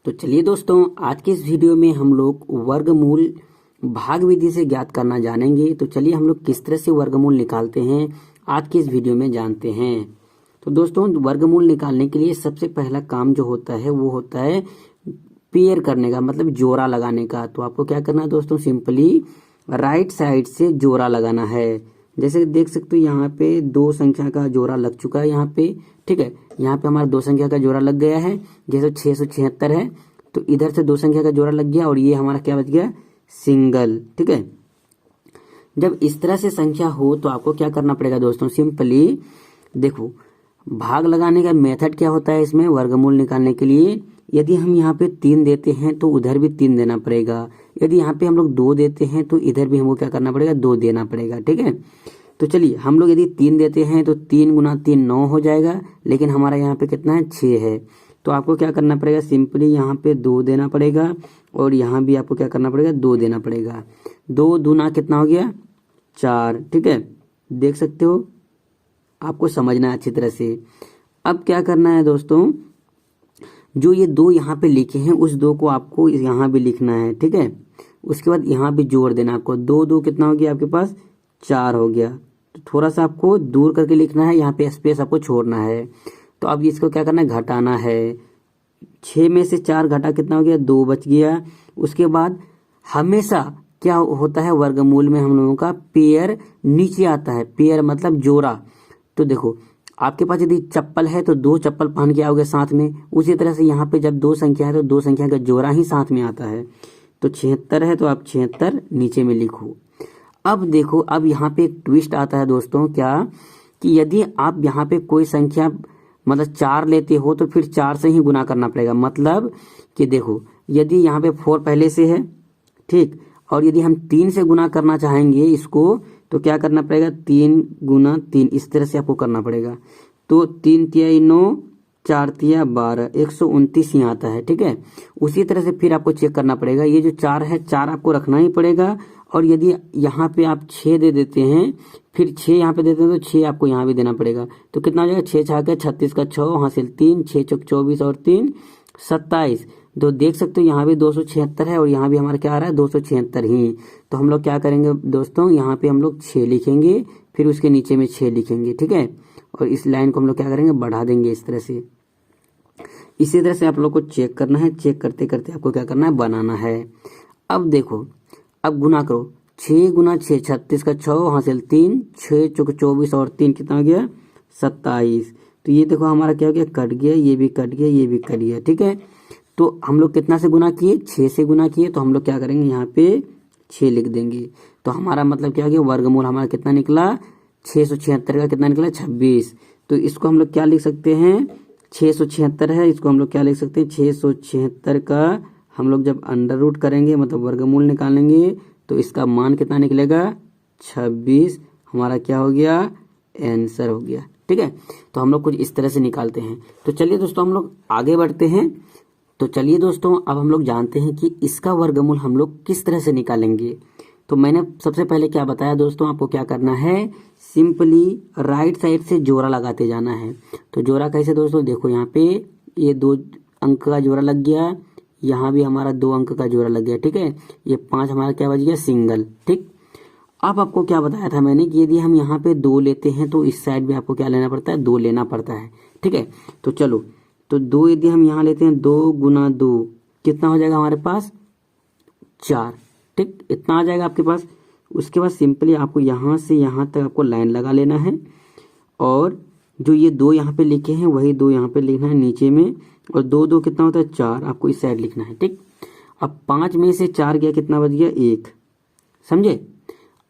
तो चलिए दोस्तों, आज की इस वीडियो में हम लोग वर्गमूल भाग विधि से ज्ञात करना जानेंगे। तो चलिए हम लोग किस तरह से वर्गमूल निकालते हैं आज की इस वीडियो में जानते हैं। तो दोस्तों, वर्गमूल निकालने के लिए सबसे पहला काम जो होता है वो होता है पेयर करने का, मतलब जोड़ा लगाने का। तो आपको क्या करना है दोस्तों, सिंपली राइट साइड से जोड़ा लगाना है। जैसे देख सकते हो यहाँ पे दो संख्या का जोड़ा लग चुका है यहाँ पे, ठीक है। यहाँ पे हमारा दो संख्या का जोड़ा लग गया है, जैसे 676 है तो इधर से दो संख्या का जोड़ा लग गया और ये हमारा क्या बच गया, सिंगल, ठीक है। जब इस तरह से संख्या हो तो आपको क्या करना पड़ेगा दोस्तों, सिंपली देखो भाग लगाने का मेथड क्या होता है इसमें वर्गमूल निकालने के लिए। यदि हम यहाँ पे 3 देते हैं तो उधर भी 3 देना पड़ेगा। यदि यहाँ पे हम लोग 2 देते हैं तो इधर भी हमको क्या करना पड़ेगा, 2 देना पड़ेगा, ठीक है। तो चलिए हम लोग यदि 3 देते हैं तो 3 गुना 3 9 हो जाएगा, लेकिन हमारा यहाँ पे कितना है, 6 है। तो आपको क्या करना पड़ेगा, सिंपली यहाँ पे 2 देना पड़ेगा और यहाँ भी आपको क्या करना पड़ेगा, 2 देना पड़ेगा। 2 दूना कितना हो गया, 4, ठीक है। देख सकते हो, आपको समझना है अच्छी तरह से। अब क्या करना है दोस्तों, जो ये 2 यहाँ पे लिखे हैं उस 2 को आपको यहाँ भी लिखना है, ठीक है। उसके बाद यहाँ भी जोड़ देना आपको। 2 2 कितना हो गया आपके पास, 4 हो गया। तो थोड़ा सा आपको दूर करके लिखना है, यहाँ पे स्पेस आपको छोड़ना है। तो अब इसको क्या करना है, घटाना है। 6 में से 4 घटा कितना हो गया, 2 बच गया। उसके बाद हमेशा क्या होता है वर्गमूल में हम लोगों का पेयर नीचे आता है। पेयर मतलब जोड़ा। तो देखो आपके पास यदि चप्पल है तो 2 चप्पल पहन के आओगे साथ में, उसी तरह से यहाँ पे जब 2 संख्या है तो 2 संख्या का जोड़ा ही साथ में आता है। तो 76 है तो आप 76 नीचे में लिखो। अब देखो, अब यहाँ पे एक ट्विस्ट आता है दोस्तों, क्या कि यदि आप यहाँ पे कोई संख्या मतलब 4 लेते हो तो फिर 4 से ही गुना करना पड़ेगा। मतलब कि देखो यदि यहाँ पे 4 पहले से है, ठीक, और यदि हम 3 से गुना करना चाहेंगे इसको तो क्या करना पड़ेगा, 3 गुना 3, इस तरह से आपको करना पड़ेगा। तो 3 तिया 9, 4 तिया 12, 129 यहाँ आता है, ठीक है। उसी तरह से फिर आपको चेक करना पड़ेगा, ये जो 4 है 4 आपको रखना ही पड़ेगा। और यदि यहाँ पे आप 6 दे देते हैं, फिर 6 यहाँ पे देते हैं तो 6 आपको यहाँ भी देना पड़ेगा। तो कितना हो जाएगा, 6 छाके 36 का 6 हासिल 3, 6 चौक 24 और 3 27। तो देख सकते हो यहाँ भी 276 है और यहाँ भी हमारा क्या आ रहा है, 276 ही। तो हम लोग क्या करेंगे दोस्तों, यहाँ पे हम लोग 6 लिखेंगे, फिर उसके नीचे में 6 लिखेंगे, ठीक है। और इस लाइन को हम लोग क्या करेंगे, बढ़ा देंगे इस तरह से। इसी तरह से आप लोग को चेक करना है। चेक करते करते आपको क्या करना है, बनाना है। अब देखो, अब गुना करो, 6 गुना 6 36 का 6 हासिल 3, 6 चौक 24 और 3 कितना हो गया, 27। तो ये देखो हमारा क्या हो गया, कट गया, ये भी कट गया, ये भी कट गया, ठीक है। तो हम लोग कितना से गुना किए, 6 से गुना किए। तो हम लोग क्या करेंगे, यहाँ पे 6 लिख देंगे। तो हमारा मतलब क्या हो गया, वर्गमूल हमारा कितना निकला, 676 का कितना निकला, 26। तो इसको हम लोग क्या लिख सकते हैं, 676 है, इसको हम लोग क्या लिख सकते हैं, 676 का हम लोग जब अंडर रूट करेंगे मतलब वर्गमूल निकालेंगे तो इसका मान कितना निकलेगा, 26। हमारा क्या हो गया, आंसर हो गया, ठीक है। तो हम लोग कुछ इस तरह से निकालते हैं। तो चलिए दोस्तों हम लोग आगे बढ़ते हैं। तो चलिए दोस्तों, अब हम लोग जानते हैं कि इसका वर्गमूल हम लोग किस तरह से निकालेंगे। तो मैंने सबसे पहले क्या बताया दोस्तों, आपको क्या करना है, सिंपली राइट साइड से जोड़ा लगाते जाना है। तो जोड़ा कैसे दोस्तों, देखो यहाँ पे ये 2 अंक का जोड़ा लग गया, यहाँ भी हमारा 2 अंक का जोड़ा लग गया, ठीक है। ये 5 हमारा क्या बच गया, सिंगल, ठीक। अब आपको क्या बताया था मैंने कि यदि हम यहाँ पे 2 लेते हैं तो इस साइड भी आपको क्या लेना पड़ता है, 2 लेना पड़ता है, ठीक है। तो चलो, तो 2 यदि हम यहाँ लेते हैं, 2 गुना 2 कितना हो जाएगा हमारे पास, 4, ठीक, इतना आ जाएगा आपके पास। उसके बाद सिंपली आपको यहाँ से यहाँ तक आपको लाइन लगा लेना है और जो ये 2 यहाँ पे लिखे हैं वही 2 यहाँ पे लिखना है नीचे में। और 2 2 कितना होता है, 4, आपको इस साइड लिखना है, ठीक। अब 5 में से 4 गया, कितना बच गया, 1, समझे।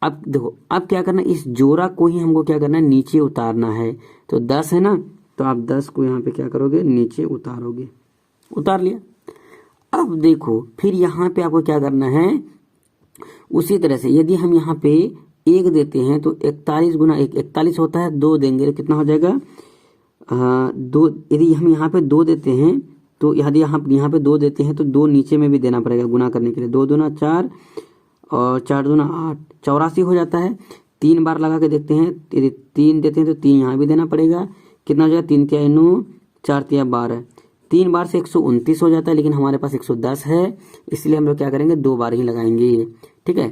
अब देखो, अब क्या करना है, इस जोड़ा को ही हमको क्या करना है, नीचे उतारना है। तो 10 है ना, तो आप 10 को यहाँ पे क्या करोगे, नीचे उतारोगे, उतार लिया। अब देखो फिर यहाँ पे आपको क्या करना है, उसी तरह से यदि हम यहाँ पे 1 देते हैं तो 41 गुना 1 41 होता है, 2 देंगे तो कितना हो जाएगा, 2। यदि हम यहाँ पे 2 देते हैं तो यदि हम यहाँ पे 2 देते हैं तो 2 नीचे में भी देना पड़ेगा गुना करने के लिए। 2 दूना 4 और 4 दूना 8, 84 हो जाता है। 3 बार लगा के देखते हैं, यदि 3 देते हैं तो 3 यहाँ भी देना पड़ेगा। कितना हो जाएगा, 3 तिया 9, 4 तिया 12, 3 बार से 129 हो जाता है, लेकिन हमारे पास 110 है, इसलिए हम लोग क्या करेंगे 2 बार ही लगाएंगे। ठीक है,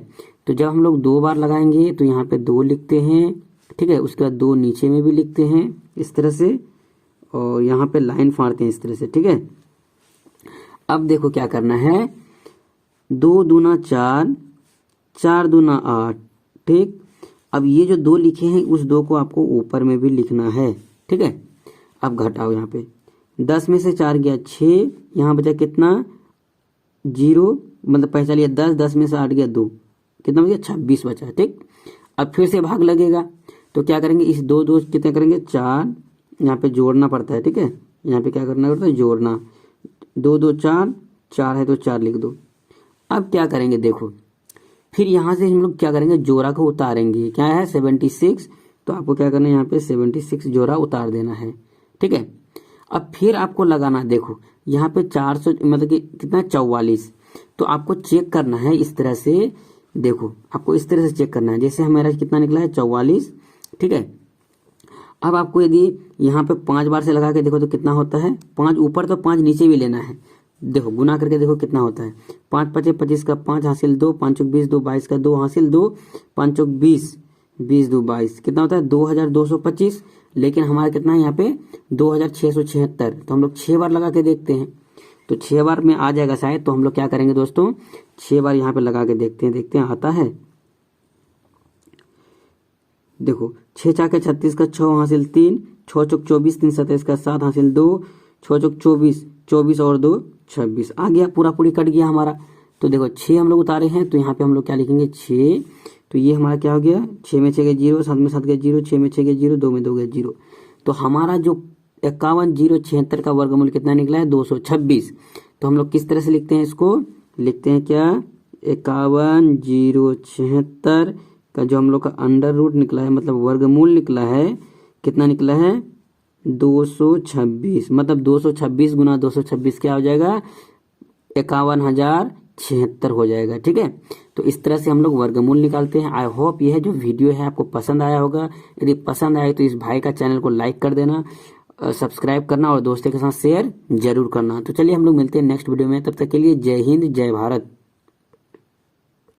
तो जब हम लोग 2 बार लगाएंगे तो यहाँ पे 2 लिखते हैं। ठीक है, उसके बाद 2 नीचे में भी लिखते हैं इस तरह से, और यहाँ पे लाइन फाड़ते हैं इस तरह से। ठीक है, अब देखो क्या करना है, 2 दूना 4, 4 दूना 8। ठीक, अब ये जो 2 लिखे हैं उस 2 को आपको ऊपर में भी लिखना है। ठीक है, अब घटाओ, यहाँ पे 10 में से 4 गया 6, यहाँ बचा कितना 0, मतलब पहचान लिया 10, 10 में से 8 गया 2, कितना बचा 26 बचा। ठीक, अब फिर से भाग लगेगा, तो क्या करेंगे, इस 2 2 कितने करेंगे 4, यहाँ पे जोड़ना पड़ता है। ठीक है, यहाँ पे क्या करना पड़ता है, जोड़ना, 2 2 4, 4 है तो 4 लिख दो। अब क्या करेंगे देखो, फिर यहाँ से हम लोग क्या करेंगे, जोड़ा को उतारेंगे। क्या है 76, तो आपको क्या करना है, यहाँ पे 76 जोड़ा उतार देना है। ठीक है, अब फिर आपको लगाना, देखो यहाँ पे 400 मतलब कि कितना 44, तो आपको चेक करना है इस तरह से। देखो आपको इस तरह से चेक करना है, जैसे हमारा कितना निकला है 44। ठीक है, अब आपको यदि यहाँ पे 5 बार से लगा के देखो तो कितना होता है, 5 ऊपर तो 5 नीचे भी लेना है। देखो गुना करके देखो कितना होता है, 5 5 25 का 5 हासिल 2, 5 चौक 20, 2 22 का 2 हासिल 2, 5 चौक 20, 20 2 22, कितना होता है 2225। लेकिन हमारा कितना है यहाँ पे 2676, तो हम लोग 6 बार लगा के देखते हैं, तो 6 बार में आ जाएगा शायद। तो हम लोग क्या करेंगे दोस्तों, 6 बार यहाँ पे लगा के देखते हैं आता है। देखो 6 चाके 36 का 6 हासिल 3, 6 चौक 24, 3 27 का 7 हासिल 2, 6 चौक 24, 24 और 2 26, आ गया, पूरा पूरी कट गया हमारा। तो देखो 6 हम लोग उतारे हैं, तो यहाँ पे हम लोग क्या लिखेंगे 6, तो ये हमारा क्या हो गया, 6 में 6 गया 0, 7 में 7 गया 0, 6 में 6 गया 0, 2 में 2 गया 0। तो हमारा जो 51,076 का वर्गमूल कितना निकला है 226। तो हम लोग किस तरह से लिखते हैं इसको, लिखते हैं क्या 51,076 का जो हम लोग का अंडर रूट निकला है, मतलब वर्गमूल निकला है, कितना निकला है 226। मतलब 226 गुना 226 क्या हो जाएगा 51,076 हो जाएगा। ठीक है, तो इस तरह से हम लोग वर्गमूल निकालते हैं। आई होप यह जो वीडियो है आपको पसंद आया होगा। यदि पसंद आए तो इस भाई का चैनल को लाइक कर देना, सब्सक्राइब करना और दोस्तों के साथ शेयर जरूर करना। तो चलिए हम लोग मिलते हैं नेक्स्ट वीडियो में, तब तक के लिए जय हिंद जय भारत।